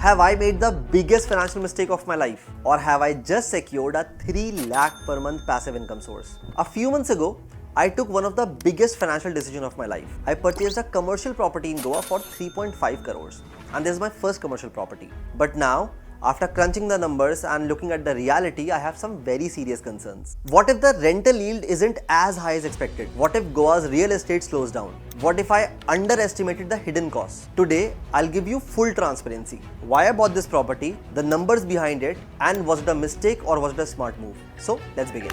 Have I made the biggest financial mistake of my life? Or have I just secured a 3 lakh per month passive income source? A few months ago, I took one of the biggest financial decisions of my life. I purchased a commercial property in Goa for 3.5 crores. And this is my first commercial property. But now, after crunching the numbers and looking at the reality, I have some very serious concerns. What if the rental yield isn't as high as expected? What if Goa's real estate slows down? What if I underestimated the hidden costs? Today, I'll give you full transparency. Why I bought this property, the numbers behind it, and was it a mistake or was it a smart move? So, let's begin.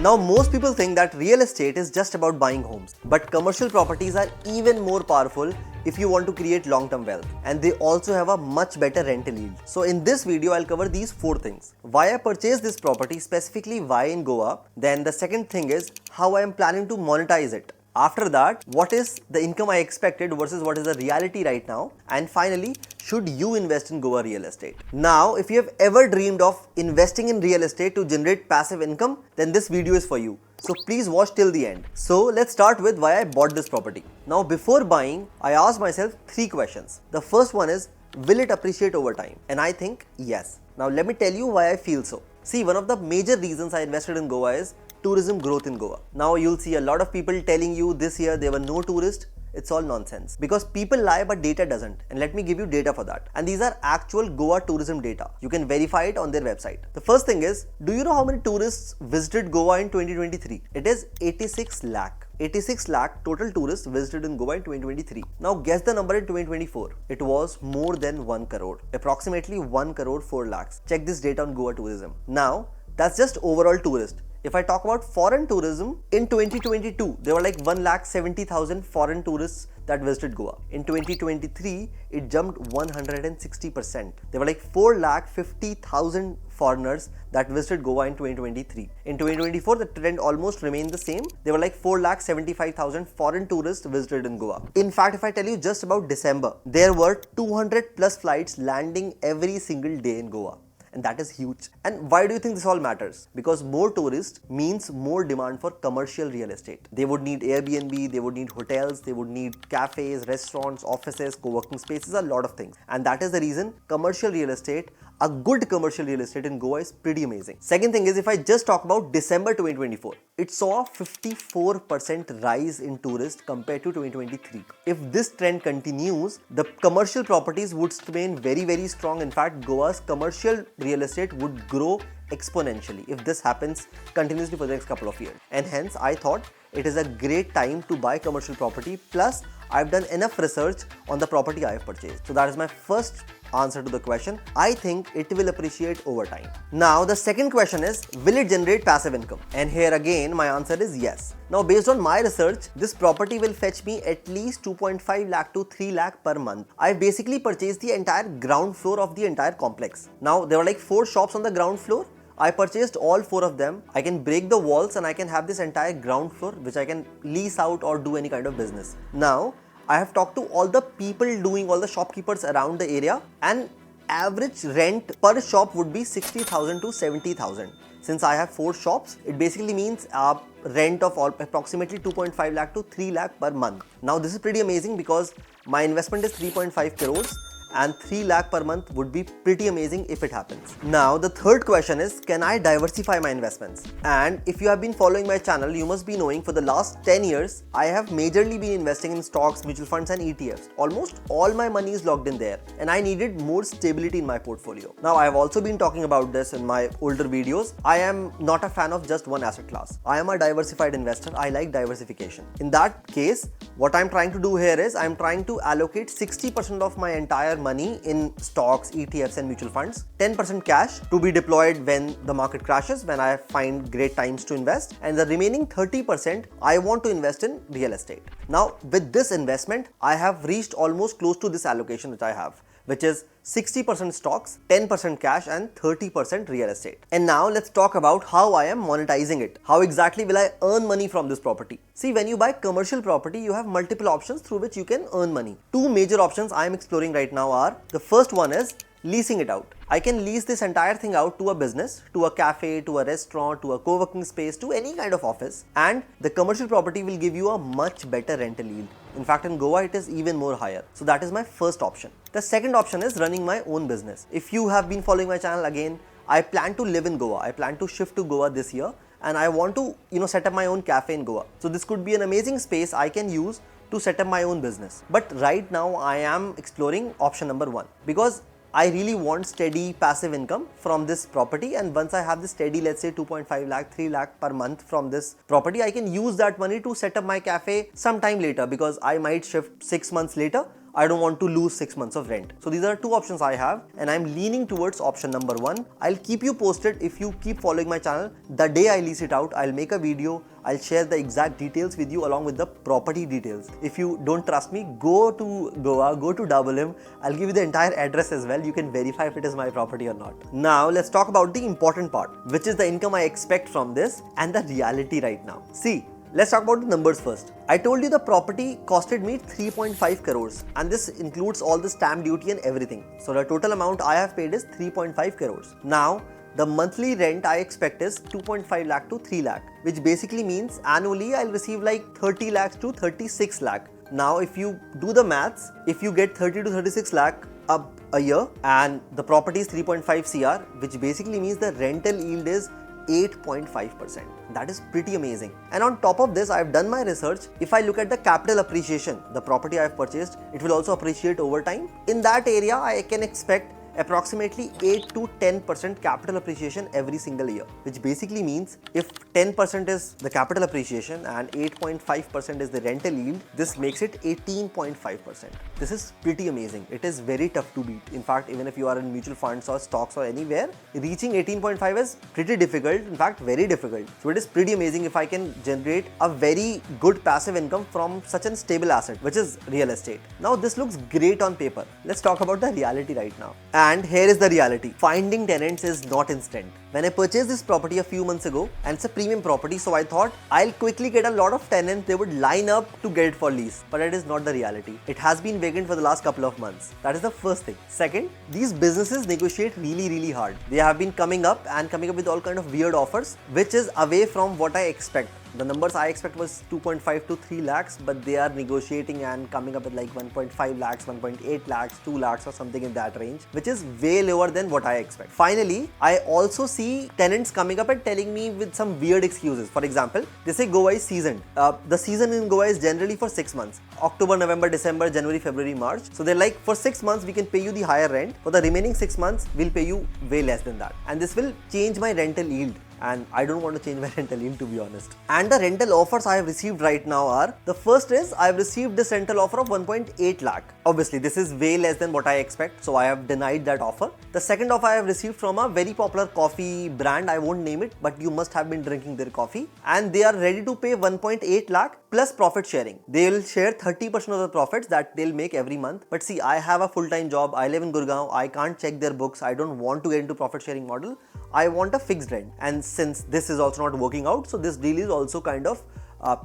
Now, most people think that real estate is just about buying homes, but commercial properties are even more powerful if you want to create long-term wealth, and they also have a much better rental yield. So in this video, I'll cover these 4 things. Why I purchased this property, specifically why in Goa. Then the second thing is how I am planning to monetize it. After that, what is the income I expected versus what is the reality right now? And finally, should you invest in Goa real estate? Now, if you have ever dreamed of investing in real estate to generate passive income, then this video is for you. So please watch till the end. So let's start with why I bought this property. Now, before buying, I asked myself 3 questions. The first one is, will it appreciate over time? And I think yes. Now, let me tell you why I feel so. See, one of the major reasons I invested in Goa is tourism growth in Goa. Now you'll see a lot of people telling you this year there were no tourists. It's all nonsense because people lie but data doesn't, and let me give you data for that. And these are actual Goa tourism data. You can verify it on their website. The first thing is, do you know how many tourists visited Goa in 2023? It is 86 lakh. 86 lakh total tourists visited in Goa in 2023. Now guess the number in 2024. It was more than 1 crore. Approximately 1 crore 4 lakhs. Check this data on Goa tourism. Now that's just overall tourist. If I talk about foreign tourism, in 2022, there were like 1,70,000 foreign tourists that visited Goa. In 2023, it jumped 160%. There were like 4,50,000 foreigners that visited Goa in 2023. In 2024, the trend almost remained the same. There were like 4,75,000 foreign tourists visited in Goa. In fact, if I tell you just about December, there were 200 plus flights landing every single day in Goa. And that is huge. And why do you think this all matters? Because more tourists means more demand for commercial real estate. They would need Airbnb, they would need hotels, they would need cafes, restaurants, offices, co-working spaces, a lot of things. And that is the reason commercial real estate, a good commercial real estate in Goa is pretty amazing. Second thing is, if I just talk about December 2024, it saw a 54% rise in tourists compared to 2023. If this trend continues, the commercial properties would remain very, very strong. In fact, Goa's commercial real estate would grow exponentially if this happens continuously for the next couple of years. And hence, I thought it is a great time to buy commercial property. Plus, I've done enough research on the property I have purchased. So that is my first answer to the question. I think it will appreciate over time. Now, the second question is, will it generate passive income? And here again, my answer is yes. Now, based on my research, this property will fetch me at least 2.5 lakh to 3 lakh per month. I basically purchased the entire ground floor of the entire complex. Now, there were like 4 shops on the ground floor. I purchased all 4 of them. I can break the walls and I can have this entire ground floor which I can lease out or do any kind of business. Now, I have talked to all the people doing, all the shopkeepers around the area, and average rent per shop would be 60,000 to 70,000. Since I have 4 shops, it basically means a rent of approximately 2.5 lakh to 3 lakh per month. Now this is pretty amazing because my investment is 3.5 crores. And 3 lakh per month would be pretty amazing if it happens. Now, the third question is, can I diversify my investments? And if you have been following my channel, you must be knowing for the last 10 years, I have majorly been investing in stocks, mutual funds and ETFs. Almost all my money is locked in there and I needed more stability in my portfolio. Now, I have also been talking about this in my older videos. I am not a fan of just one asset class. I am a diversified investor. I like diversification. In that case, what I'm trying to do here is I'm trying to allocate 60% of my entire money in stocks, ETFs and mutual funds, 10% cash to be deployed when the market crashes, when I find great times to invest, and the remaining 30% I want to invest in real estate. Now, with this investment, I have reached almost close to this allocation which I have, which is 60% stocks, 10% cash and 30% real estate. And now let's talk about how I am monetizing it. How exactly will I earn money from this property? See, when you buy commercial property, you have multiple options through which you can earn money. 2 major options I am exploring right now are, the first one is leasing it out. I can lease this entire thing out to a business, to a cafe, to a restaurant, to a co-working space, to any kind of office, and the commercial property will give you a much better rental yield. In fact, in Goa, it is even more higher. So that is my first option. The second option is running my own business. If you have been following my channel, again, I plan to live in Goa. I plan to shift to Goa this year, and I want to, set up my own cafe in Goa. So this could be an amazing space I can use to set up my own business. But right now I am exploring option number 1 because I really want steady passive income from this property, and once I have this steady, let's say 2.5 lakh, 3 lakh per month from this property, I can use that money to set up my cafe sometime later because I might shift 6 months later. I don't want to lose 6 months of rent. So these are 2 options I have, and I'm leaning towards option number 1. I'll keep you posted if you keep following my channel. The day I lease it out, I'll make a video. I'll share the exact details with you along with the property details. If you don't trust me, go to Goa, go to Double M. I'll give you the entire address as well. You can verify if it is my property or not. Now let's talk about the important part, which is the income I expect from this and the reality right now. See, let's talk about the numbers first. I told you the property costed me 3.5 crores and this includes all the stamp duty and everything. So the total amount I have paid is 3.5 crores. Now, the monthly rent I expect is 2.5 lakh to 3 lakh, which basically means annually I'll receive like 30 lakhs to 36 lakh. Now, if you do the maths, if you get 30 to 36 lakh up a year and the property is 3.5 CR, which basically means the rental yield is 8.5%. That is pretty amazing. And on top of this, I've done my research. If I look at the capital appreciation, the property I've purchased, it will also appreciate over time. In that area, I can expect approximately 8 to 10% capital appreciation every single year, which basically means if 10% is the capital appreciation and 8.5% is the rental yield, this makes it 18.5%. This is pretty amazing. It is very tough to beat. In fact, even if you are in mutual funds or stocks or anywhere, reaching 18.5 is pretty difficult, in fact very difficult. So it is pretty amazing if I can generate a very good passive income from such a stable asset, which is real estate. Now this looks great on paper. Let's talk about the reality right now. And here is the reality. Finding tenants is not instant. When I purchased this property a few months ago, and it's a premium property, so I thought I'll quickly get a lot of tenants. They would line up to get it for lease. But it is not the reality. It has been vacant for the last couple of months. That is the first thing. Second, these businesses negotiate really hard. They have been coming up with all kind of weird offers, which is away from what I expect. The numbers I expect was 2.5 to 3 lakhs, but they are negotiating and coming up with like 1.5 lakhs, 1.8 lakhs, 2 lakhs or something in that range, which is way lower than what I expect. Finally, I also see tenants coming up and telling me with some weird excuses. For example, they say Goa is seasoned. The season in Goa is generally for 6 months. October, November, December, January, February, March. So they're like, for 6 months, we can pay you the higher rent. For the remaining 6 months, we'll pay you way less than that. And this will change my rental yield. And I don't want to change my rental yield, to be honest. And the rental offers I have received right now are, the first is I have received this rental offer of 1.8 lakh. Obviously, this is way less than what I expect, so I have denied that offer. The second offer I have received from a very popular coffee brand, I won't name it, but you must have been drinking their coffee. And they are ready to pay 1.8 lakh plus profit sharing. They will share 30% of the profits that they'll make every month. But see, I have a full-time job, I live in Gurgaon, I can't check their books, I don't want to get into profit sharing model. I want a fixed rent, and since this is also not working out, so this deal is also kind of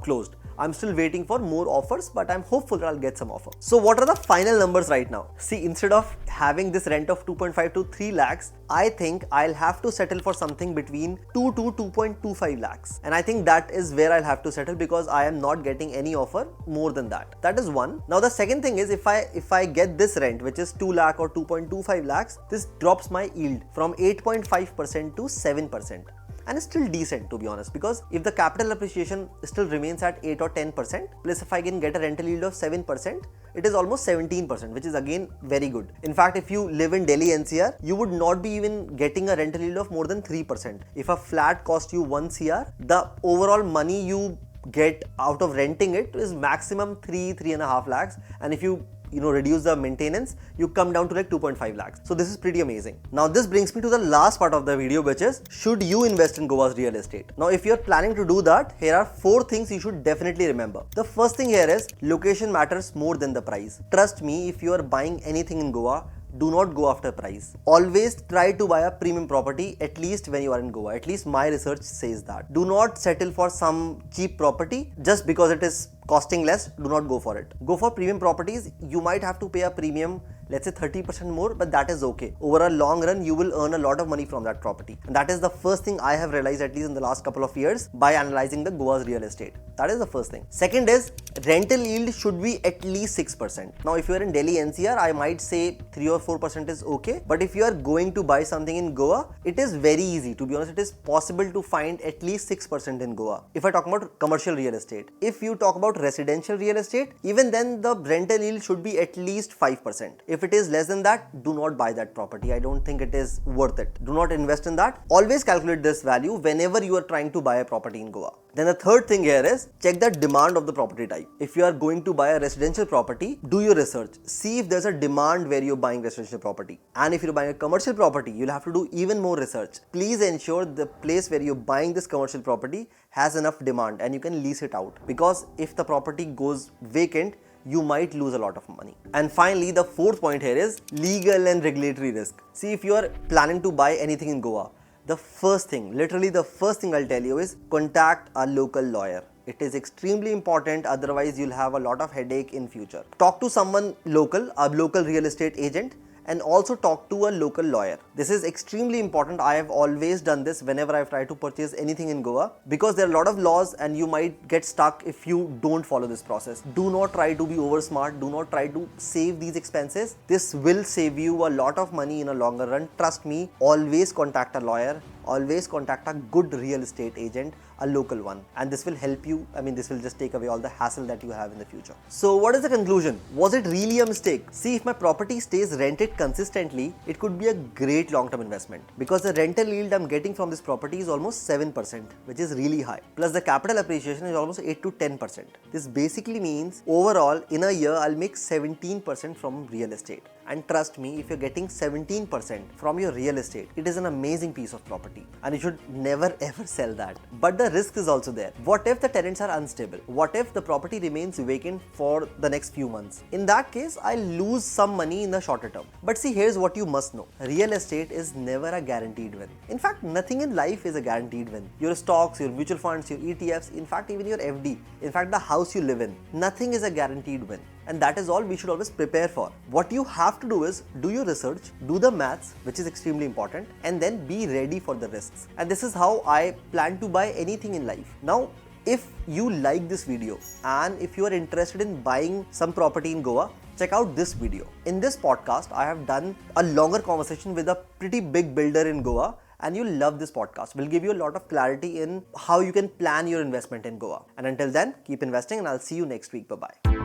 closed. I'm still waiting for more offers, but I'm hopeful that I'll get some offer. So what are the final numbers right now? See, instead of having this rent of 2.5 to 3 lakhs, I think I'll have to settle for something between 2 to 2.25 lakhs. And I think that is where I'll have to settle because I am not getting any offer more than that. That is one. Now the second thing is if I get this rent, which is 2 lakh or 2.25 lakhs, this drops my yield from 8.5% to 7%. And it's still decent, to be honest, because if the capital appreciation still remains at 8 or 10%, plus if I can get a rental yield of 7%, it is almost 17%, which is again very good. In fact, if you live in Delhi NCR, you would not be even getting a rental yield of more than 3%. If a flat costs you 1 CR, the overall money you get out of renting it is maximum 3.5 lakhs. And if you reduce the maintenance, you come down to like 2.5 lakhs. So this is pretty amazing. Now this brings me to the last part of the video, which is, should you invest in Goa's real estate? Now if you're planning to do that, here are 4 things you should definitely remember. The first thing here is, location matters more than the price. Trust me, if you are buying anything in Goa, do not go after price. Always try to buy a premium property, at least when you are in Goa. At least my research says that. Do not settle for some cheap property just because it is costing less. Do not go for it. Go for premium properties. You might have to pay a premium let's say 30% more, but that is okay. Over a long run, you will earn a lot of money from that property. And that is the first thing I have realized, at least in the last couple of years, by analyzing the Goa's real estate. That is the first thing. Second is, rental yield should be at least 6%. Now, if you are in Delhi NCR, I might say 3 or 4% is okay. But if you are going to buy something in Goa, it is very easy. To be honest, it is possible to find at least 6% in Goa. If I talk about commercial real estate, if you talk about residential real estate, even then the rental yield should be at least 5%. If it is less than that, do not buy that property. I don't think it is worth it. Do not invest in that. Always calculate this value whenever you are trying to buy a property in Goa. Then the third thing here is, check the demand of the property type. If you are going to buy a residential property, do your research. See if there's a demand where you're buying residential property. And if you're buying a commercial property, you'll have to do even more research. Please ensure the place where you're buying this commercial property has enough demand and you can lease it out. Because if the property goes vacant, you might lose a lot of money. And finally, the fourth point here is legal and regulatory risk. See, if you are planning to buy anything in Goa, the first thing, literally the first thing I'll tell you is contact a local lawyer. It is extremely important, otherwise you'll have a lot of headache in future. Talk to someone local, a local real estate agent, and also talk to a local lawyer. This is extremely important. I have always done this whenever I've tried to purchase anything in Goa, because there are a lot of laws and you might get stuck if you don't follow this process. Do not try to be over smart. Do not try to save these expenses. This will save you a lot of money in a longer run. Trust me, always contact a lawyer. Always contact a good real estate agent, a local one, and this will help you. This will just take away all the hassle that you have in the future. So what is the conclusion? Was it really a mistake? See, if my property stays rented consistently, it could be a great long-term investment, because the rental yield I'm getting from this property is almost 7%, which is really high. Plus the capital appreciation is almost 8 to 10%. This basically means overall in a year I'll make 17% from real estate. And trust me, if you're getting 17% from your real estate, it is an amazing piece of property and you should never ever sell that. But the risk is also there. What if the tenants are unstable? What if the property remains vacant for the next few months? In that case, I'll lose some money in the shorter term. But see, here's what you must know. Real estate is never a guaranteed win. In fact, nothing in life is a guaranteed win. Your stocks, your mutual funds, your ETFs, in fact, even your FD, in fact, the house you live in, nothing is a guaranteed win. And that is all we should always prepare for. What you have to do is do your research, do the maths, which is extremely important, and then be ready for the risks. And this is how I plan to buy anything in life. Now, if you like this video and if you are interested in buying some property in Goa, check out this video. In this podcast, I have done a longer conversation with a pretty big builder in Goa, and you'll love this podcast. We'll give you a lot of clarity in how you can plan your investment in Goa. And until then, keep investing and I'll see you next week. Bye-bye.